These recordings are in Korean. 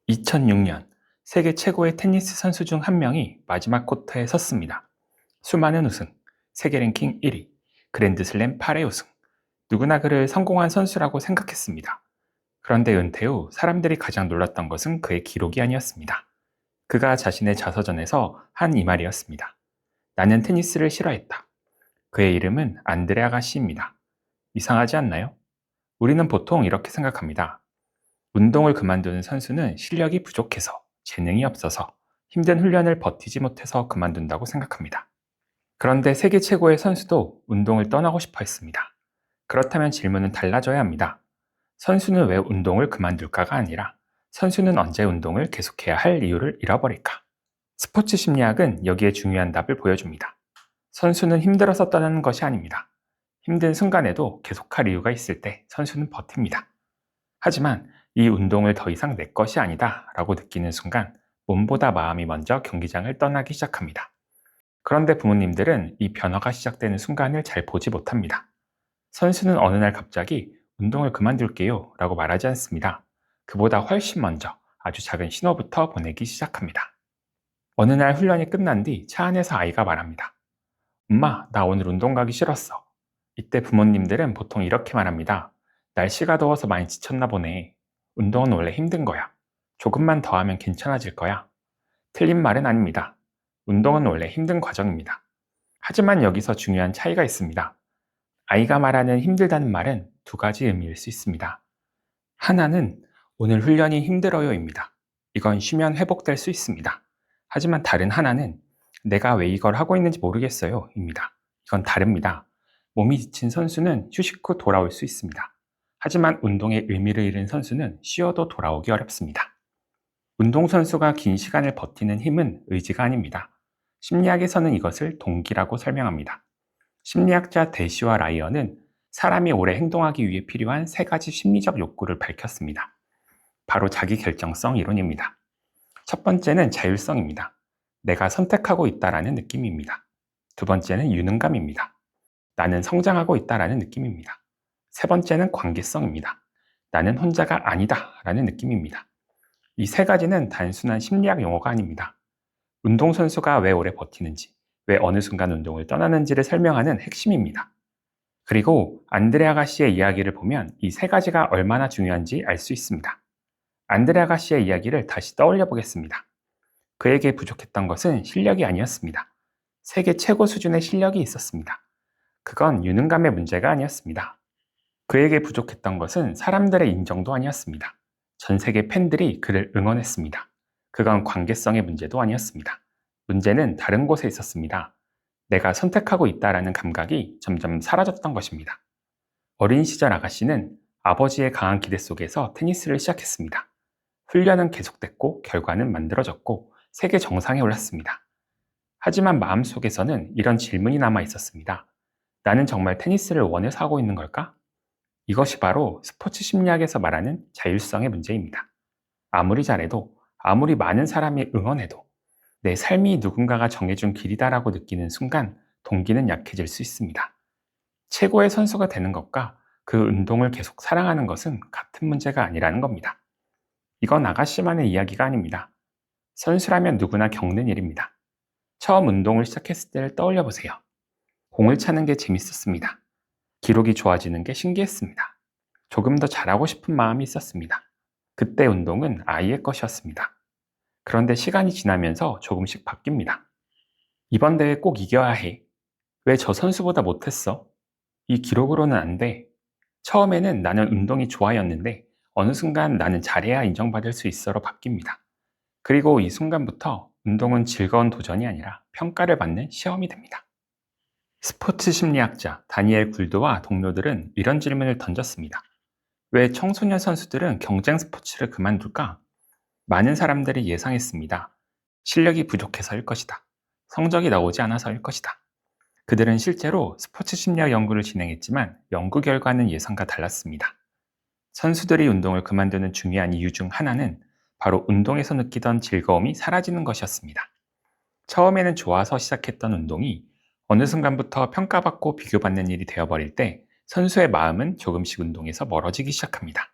2006년 세계 최고의 테니스 선수 중 한 명이 마지막 코트에 섰습니다. 수많은 우승, 세계 랭킹 1위, 그랜드슬램 8회 우승. 누구나 그를 성공한 선수라고 생각했습니다. 그런데 은퇴 후 사람들이 가장 놀랐던 것은 그의 기록이 아니었습니다. 그가 자신의 자서전에서 한 이 말이었습니다. 나는 테니스를 싫어했다. 그의 이름은 안드레 아가시입니다. 이상하지 않나요? 우리는 보통 이렇게 생각합니다. 운동을 그만두는 선수는 실력이 부족해서, 재능이 없어서, 힘든 훈련을 버티지 못해서 그만둔다고 생각합니다. 그런데 세계 최고의 선수도 운동을 떠나고 싶어 했습니다. 그렇다면 질문은 달라져야 합니다. 선수는 왜 운동을 그만둘까가 아니라 선수는 언제 운동을 계속해야 할 이유를 잃어버릴까? 스포츠 심리학은 여기에 중요한 답을 보여줍니다. 선수는 힘들어서 떠나는 것이 아닙니다. 힘든 순간에도 계속할 이유가 있을 때 선수는 버팁니다. 하지만 이 운동을 더 이상 내 것이 아니다 라고 느끼는 순간 몸보다 마음이 먼저 경기장을 떠나기 시작합니다. 그런데 부모님들은 이 변화가 시작되는 순간을 잘 보지 못합니다. 선수는 어느 날 갑자기 운동을 그만둘게요 라고 말하지 않습니다. 그보다 훨씬 먼저 아주 작은 신호부터 보내기 시작합니다. 어느 날 훈련이 끝난 뒤 차 안에서 아이가 말합니다. 엄마, 나 오늘 운동 가기 싫었어. 이때 부모님들은 보통 이렇게 말합니다. 날씨가 더워서 많이 지쳤나 보네. 운동은 원래 힘든 거야. 조금만 더 하면 괜찮아질 거야. 틀린 말은 아닙니다. 운동은 원래 힘든 과정입니다. 하지만 여기서 중요한 차이가 있습니다. 아이가 말하는 힘들다는 말은 두 가지 의미일 수 있습니다. 하나는 오늘 훈련이 힘들어요입니다. 이건 쉬면 회복될 수 있습니다. 하지만 다른 하나는 내가 왜 이걸 하고 있는지 모르겠어요 입니다. 이건 다릅니다. 몸이 지친 선수는 휴식 후 돌아올 수 있습니다. 하지만 운동의 의미를 잃은 선수는 쉬어도 돌아오기 어렵습니다. 운동선수가 긴 시간을 버티는 힘은 의지가 아닙니다. 심리학에서는 이것을 동기라고 설명합니다. 심리학자 대시와 라이언은 사람이 오래 행동하기 위해 필요한 세 가지 심리적 욕구를 밝혔습니다. 바로 자기결정성 이론입니다. 첫 번째는 자율성입니다. 내가 선택하고 있다라는 느낌입니다. 두 번째는 유능감입니다. 나는 성장하고 있다라는 느낌입니다. 세 번째는 관계성입니다. 나는 혼자가 아니다라는 느낌입니다. 이 세 가지는 단순한 심리학 용어가 아닙니다. 운동선수가 왜 오래 버티는지, 왜 어느 순간 운동을 떠나는지를 설명하는 핵심입니다. 그리고 안드레 아가씨의 이야기를 보면 이 세 가지가 얼마나 중요한지 알 수 있습니다. 안드레 아가씨의 이야기를 다시 떠올려 보겠습니다. 그에게 부족했던 것은 실력이 아니었습니다. 세계 최고 수준의 실력이 있었습니다. 그건 유능감의 문제가 아니었습니다. 그에게 부족했던 것은 사람들의 인정도 아니었습니다. 전 세계 팬들이 그를 응원했습니다. 그건 관계성의 문제도 아니었습니다. 문제는 다른 곳에 있었습니다. 내가 선택하고 있다라는 감각이 점점 사라졌던 것입니다. 어린 시절 아가씨는 아버지의 강한 기대 속에서 테니스를 시작했습니다. 훈련은 계속됐고 결과는 만들어졌고 세계 정상에 올랐습니다. 하지만 마음속에서는 이런 질문이 남아 있었습니다. 나는 정말 테니스를 원해서 하고 있는 걸까? 이것이 바로 스포츠 심리학에서 말하는 자율성의 문제입니다. 아무리 잘해도, 아무리 많은 사람이 응원해도 내 삶이 누군가가 정해준 길이다라고 느끼는 순간 동기는 약해질 수 있습니다. 최고의 선수가 되는 것과 그 운동을 계속 사랑하는 것은 같은 문제가 아니라는 겁니다. 이건 아가씨만의 이야기가 아닙니다. 선수라면 누구나 겪는 일입니다. 처음 운동을 시작했을 때를 떠올려 보세요. 공을 차는 게 재밌었습니다. 기록이 좋아지는 게 신기했습니다. 조금 더 잘하고 싶은 마음이 있었습니다. 그때 운동은 아이의 것이었습니다. 그런데 시간이 지나면서 조금씩 바뀝니다. 이번 대회 꼭 이겨야 해. 왜 저 선수보다 못했어? 이 기록으로는 안 돼. 처음에는 나는 운동이 좋아였는데 어느 순간 나는 잘해야 인정받을 수 있어로 바뀝니다. 그리고 이 순간부터 운동은 즐거운 도전이 아니라 평가를 받는 시험이 됩니다. 스포츠 심리학자 다니엘 굴드와 동료들은 이런 질문을 던졌습니다. 왜 청소년 선수들은 경쟁 스포츠를 그만둘까? 많은 사람들이 예상했습니다. 실력이 부족해서일 것이다. 성적이 나오지 않아서일 것이다. 그들은 실제로 스포츠 심리학 연구를 진행했지만 연구 결과는 예상과 달랐습니다. 선수들이 운동을 그만두는 중요한 이유 중 하나는 바로 운동에서 느끼던 즐거움이 사라지는 것이었습니다. 처음에는 좋아서 시작했던 운동이 어느 순간부터 평가받고 비교받는 일이 되어버릴 때 선수의 마음은 조금씩 운동에서 멀어지기 시작합니다.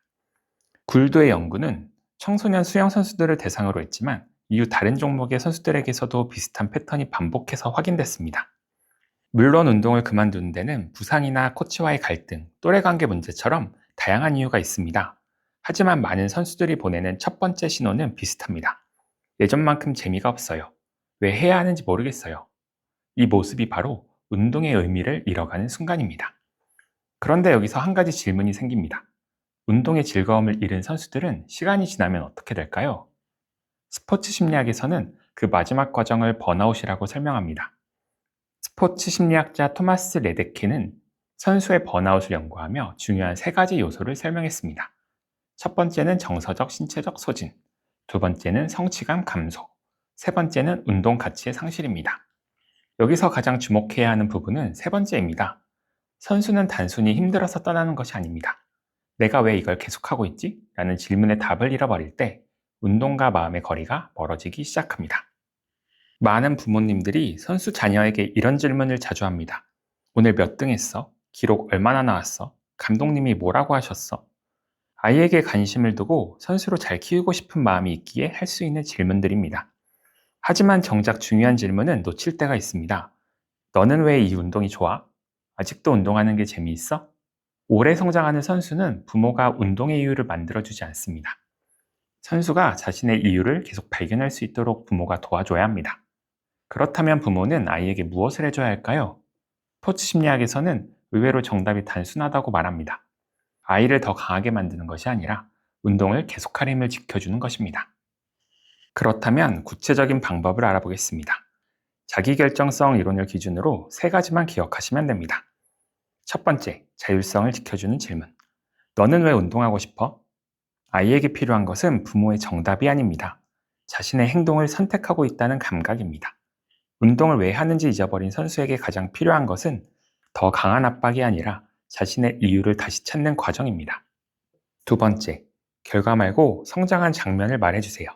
굴도의 연구는 청소년 수영 선수들을 대상으로 했지만 이후 다른 종목의 선수들에게서도 비슷한 패턴이 반복해서 확인됐습니다. 물론 운동을 그만두는 데는 부상이나 코치와의 갈등, 또래 관계 문제처럼 다양한 이유가 있습니다. 하지만 많은 선수들이 보내는 첫 번째 신호는 비슷합니다. 예전만큼 재미가 없어요. 왜 해야 하는지 모르겠어요. 이 모습이 바로 운동의 의미를 잃어가는 순간입니다. 그런데 여기서 한 가지 질문이 생깁니다. 운동의 즐거움을 잃은 선수들은 시간이 지나면 어떻게 될까요? 스포츠 심리학에서는 그 마지막 과정을 번아웃이라고 설명합니다. 스포츠 심리학자 토마스 레데케는 선수의 번아웃을 연구하며 중요한 세 가지 요소를 설명했습니다. 첫 번째는 정서적 신체적 소진, 두 번째는 성취감 감소, 세 번째는 운동 가치의 상실입니다. 여기서 가장 주목해야 하는 부분은 세 번째입니다. 선수는 단순히 힘들어서 떠나는 것이 아닙니다. 내가 왜 이걸 계속하고 있지? 라는 질문에 답을 잃어버릴 때 운동과 마음의 거리가 멀어지기 시작합니다. 많은 부모님들이 선수 자녀에게 이런 질문을 자주 합니다. 오늘 몇 등 했어? 기록 얼마나 나왔어? 감독님이 뭐라고 하셨어? 아이에게 관심을 두고 선수로 잘 키우고 싶은 마음이 있기에 할 수 있는 질문들입니다. 하지만 정작 중요한 질문은 놓칠 때가 있습니다. 너는 왜 이 운동이 좋아? 아직도 운동하는 게 재미있어? 오래 성장하는 선수는 부모가 운동의 이유를 만들어주지 않습니다. 선수가 자신의 이유를 계속 발견할 수 있도록 부모가 도와줘야 합니다. 그렇다면 부모는 아이에게 무엇을 해줘야 할까요? 스포츠 심리학에서는 의외로 정답이 단순하다고 말합니다. 아이를 더 강하게 만드는 것이 아니라 운동을 계속할 힘을 지켜주는 것입니다. 그렇다면 구체적인 방법을 알아보겠습니다. 자기결정성 이론을 기준으로 세 가지만 기억하시면 됩니다. 첫 번째, 자율성을 지켜주는 질문. 너는 왜 운동하고 싶어? 아이에게 필요한 것은 부모의 정답이 아닙니다. 자신의 행동을 선택하고 있다는 감각입니다. 운동을 왜 하는지 잊어버린 선수에게 가장 필요한 것은 더 강한 압박이 아니라 자신의 이유를 다시 찾는 과정입니다. 두 번째, 결과 말고 성장한 장면을 말해주세요.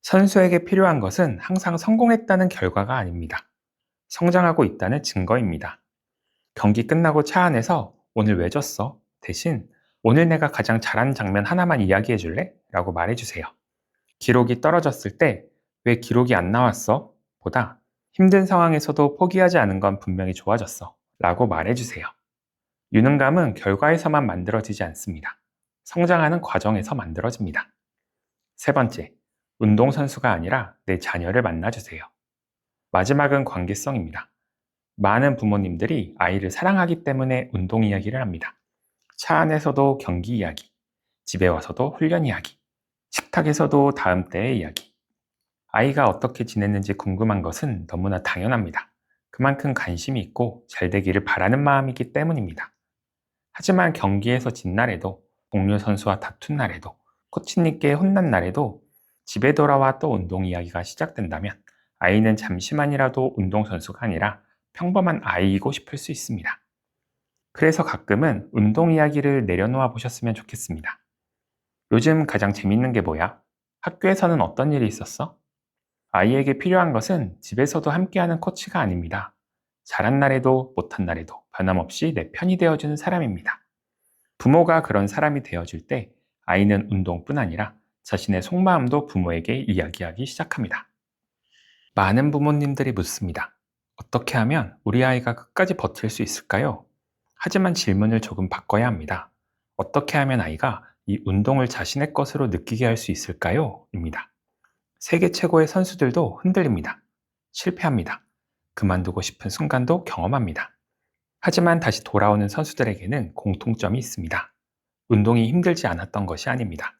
선수에게 필요한 것은 항상 성공했다는 결과가 아닙니다. 성장하고 있다는 증거입니다. 경기 끝나고 차 안에서 오늘 왜 졌어? 대신 오늘 내가 가장 잘한 장면 하나만 이야기해 줄래? 라고 말해주세요. 기록이 떨어졌을 때 왜 기록이 안 나왔어? 보다 힘든 상황에서도 포기하지 않은 건 분명히 좋아졌어. 라고 말해주세요. 유능감은 결과에서만 만들어지지 않습니다. 성장하는 과정에서 만들어집니다. 세 번째, 운동선수가 아니라 내 자녀를 만나주세요. 마지막은 관계성입니다. 많은 부모님들이 아이를 사랑하기 때문에 운동 이야기를 합니다. 차 안에서도 경기 이야기, 집에 와서도 훈련 이야기, 식탁에서도 다음 때의 이야기. 아이가 어떻게 지냈는지 궁금한 것은 너무나 당연합니다. 그만큼 관심이 있고 잘 되기를 바라는 마음이기 때문입니다. 하지만 경기에서 진 날에도, 동료 선수와 다툰 날에도, 코치님께 혼난 날에도 집에 돌아와 또 운동 이야기가 시작된다면 아이는 잠시만이라도 운동선수가 아니라 평범한 아이이고 싶을 수 있습니다. 그래서 가끔은 운동 이야기를 내려놓아 보셨으면 좋겠습니다. 요즘 가장 재밌는 게 뭐야? 학교에서는 어떤 일이 있었어? 아이에게 필요한 것은 집에서도 함께하는 코치가 아닙니다. 잘한 날에도 못한 날에도 변함없이 내 편이 되어주는 사람입니다. 부모가 그런 사람이 되어줄 때 아이는 운동뿐 아니라 자신의 속마음도 부모에게 이야기하기 시작합니다. 많은 부모님들이 묻습니다. 어떻게 하면 우리 아이가 끝까지 버틸 수 있을까요? 하지만 질문을 조금 바꿔야 합니다. 어떻게 하면 아이가 이 운동을 자신의 것으로 느끼게 할 수 있을까요? 입니다. 세계 최고의 선수들도 흔들립니다. 실패합니다. 그만두고 싶은 순간도 경험합니다. 하지만 다시 돌아오는 선수들에게는 공통점이 있습니다. 운동이 힘들지 않았던 것이 아닙니다.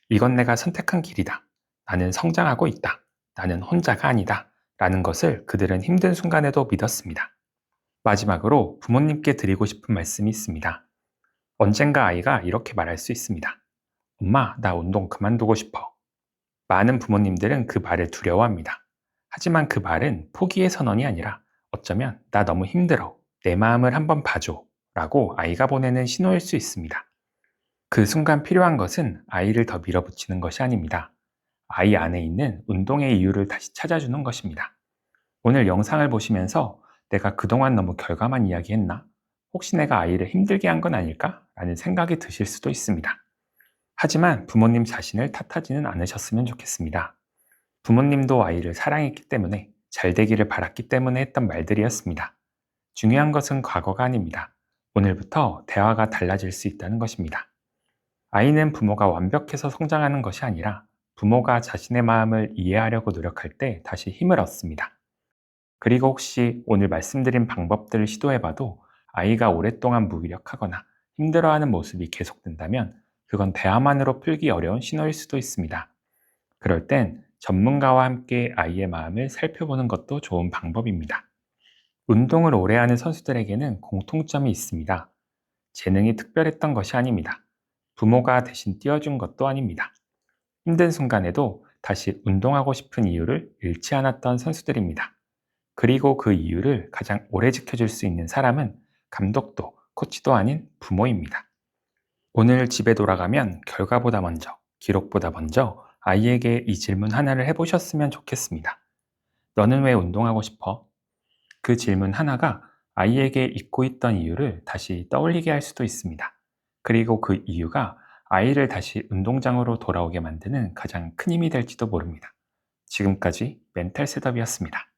이건 내가 선택한 길이다. 나는 성장하고 있다. 나는 혼자가 아니다. 라는 것을 그들은 힘든 순간에도 믿었습니다. 마지막으로 부모님께 드리고 싶은 말씀이 있습니다. 언젠가 아이가 이렇게 말할 수 있습니다. 엄마, 나 운동 그만두고 싶어. 많은 부모님들은 그 말을 두려워합니다. 하지만 그 말은 포기의 선언이 아니라 어쩌면 나 너무 힘들어. 내 마음을 한번 봐줘. 라고 아이가 보내는 신호일 수 있습니다. 그 순간 필요한 것은 아이를 더 밀어붙이는 것이 아닙니다. 아이 안에 있는 운동의 이유를 다시 찾아주는 것입니다. 오늘 영상을 보시면서 내가 그동안 너무 결과만 이야기했나? 혹시 내가 아이를 힘들게 한 건 아닐까? 라는 생각이 드실 수도 있습니다. 하지만 부모님 자신을 탓하지는 않으셨으면 좋겠습니다. 부모님도 아이를 사랑했기 때문에 잘 되기를 바랐기 때문에 했던 말들이었습니다. 중요한 것은 과거가 아닙니다. 오늘부터 대화가 달라질 수 있다는 것입니다. 아이는 부모가 완벽해서 성장하는 것이 아니라 부모가 자신의 마음을 이해하려고 노력할 때 다시 힘을 얻습니다. 그리고 혹시 오늘 말씀드린 방법들을 시도해봐도 아이가 오랫동안 무기력하거나 힘들어하는 모습이 계속된다면 그건 대화만으로 풀기 어려운 신호일 수도 있습니다. 그럴 땐 전문가와 함께 아이의 마음을 살펴보는 것도 좋은 방법입니다. 운동을 오래 하는 선수들에게는 공통점이 있습니다. 재능이 특별했던 것이 아닙니다. 부모가 대신 띄워준 것도 아닙니다. 힘든 순간에도 다시 운동하고 싶은 이유를 잃지 않았던 선수들입니다. 그리고 그 이유를 가장 오래 지켜줄 수 있는 사람은 감독도 코치도 아닌 부모입니다. 오늘 집에 돌아가면 결과보다 먼저, 기록보다 먼저 아이에게 이 질문 하나를 해보셨으면 좋겠습니다. 너는 왜 운동하고 싶어? 그 질문 하나가 아이에게 잊고 있던 이유를 다시 떠올리게 할 수도 있습니다. 그리고 그 이유가 아이를 다시 운동장으로 돌아오게 만드는 가장 큰 힘이 될지도 모릅니다. 지금까지 멘탈 셋업이었습니다.